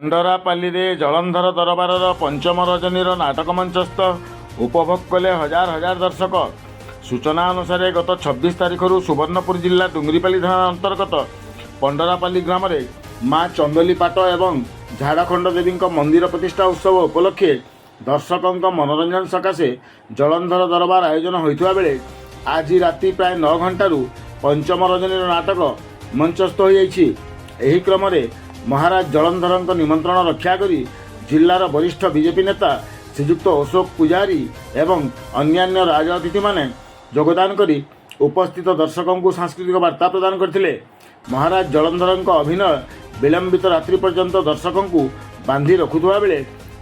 ପଣ୍ଡରାପାଲିରେ ଜଳନ୍ଧର ଦରବାରର ପଞ୍ଚମ ରଜନୀର ନାଟକ ମଞ୍ଚସ୍ଥ ଉପଭୋଗ କଲେ ହଜାର ହଜାର ଦର୍ଶକ। ସୂଚନା ଅନୁସାରେ ଗତ 26 ତାରିଖରୁ ସୁବର୍ଣ୍ଣପୁର ଜିଲ୍ଲା ଡୁଙ୍ଗରିପାଲି ଥାନା ଅନ୍ତର୍ଗତ ପଣ୍ଡରାପାଲି ଗ୍ରାମରେ ମା ଚନ୍ଦଲି ପାଟ ଏବଂ ଝାଡ଼ଖଣ୍ଡ ଦେବୀଙ୍କ ମନ୍ଦିର ପ୍ରତିଷ୍ଠା ଉତ୍ସବ ଉପଲକ୍ଷେ ଦର୍ଶକଙ୍କ ମନୋରଞ୍ଜନ ସକାଶେ ଜଳନ୍ଧର ଦରବାର ଆୟୋଜନ ହୋଇଥିବା ବେଳେ ଆଜି ରାତି ପ୍ରାୟ 9 ଘଣ୍ଟାରୁ ପଞ୍ଚମ ରଜନୀର ନାଟକ ମଞ୍ଚସ୍ଥ ହୋଇଯାଇଛି। ଏହି କ୍ରମରେ ମହାରାଜ ଜଳନ୍ଧରଙ୍କ ନିମନ୍ତ୍ରଣ ରକ୍ଷା କରି ଜିଲ୍ଲାର ବରିଷ୍ଠ ବିଜେପି ନେତା ଶ୍ରୀଯୁକ୍ତ ଅଶୋକ ପୂଜାରୀ ଏବଂ ଅନ୍ୟାନ୍ୟ ରାଜ ଅତିଥିମାନେ ଯୋଗଦାନ କରି ଉପସ୍ଥିତ ଦର୍ଶକଙ୍କୁ ସାଂସ୍କୃତିକ ବାର୍ତ୍ତା ପ୍ରଦାନ କରିଥିଲେ। ମହାରାଜ ଜଳନ୍ଧରଙ୍କ ଅଭିନୟ ବିଳମ୍ବିତ ରାତ୍ରି ପର୍ଯ୍ୟନ୍ତ ଦର୍ଶକଙ୍କୁ ବାନ୍ଧି ରଖୁଥିବା ବେଳେ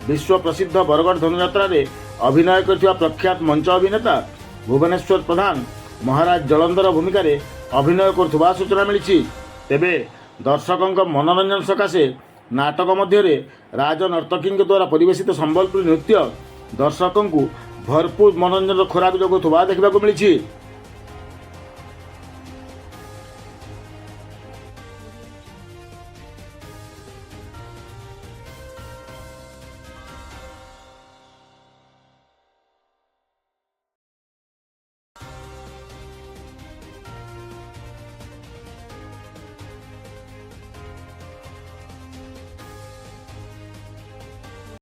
ବିଶ୍ୱ ପ୍ରସିଦ୍ଧ ବରଗଡ଼ ଧନୁଯାତ୍ରାରେ ଅଭିନୟ କରିଥିବା ପ୍ରଖ୍ୟାତ ମଞ୍ଚ ଅଭିନେତା ଭୁବନେଶ୍ୱର ପ୍ରଧାନ ମହାରାଜ ଜଳନ୍ଧର ଭୂମିକାରେ ଅଭିନୟ କରୁଥିବା ସୂଚନା ମିଳିଛି। ତେବେ ଦର୍ଶକଙ୍କ ମନୋରଞ୍ଜନ ସକାଶେ ନାଟକ ମଧ୍ୟରେ ରାଜ ନର୍ତ୍ତକୀଙ୍କ ଦ୍ୱାରା ପରିବେଶିତ ସମ୍ବଲପୁରୀ ନୃତ୍ୟ ଦର୍ଶକଙ୍କୁ ଭରପୁର ମନୋରଞ୍ଜନର ଖୋରାକ ଯୋଗାଉଥିବା ଦେଖିବାକୁ ମିଳିଛି।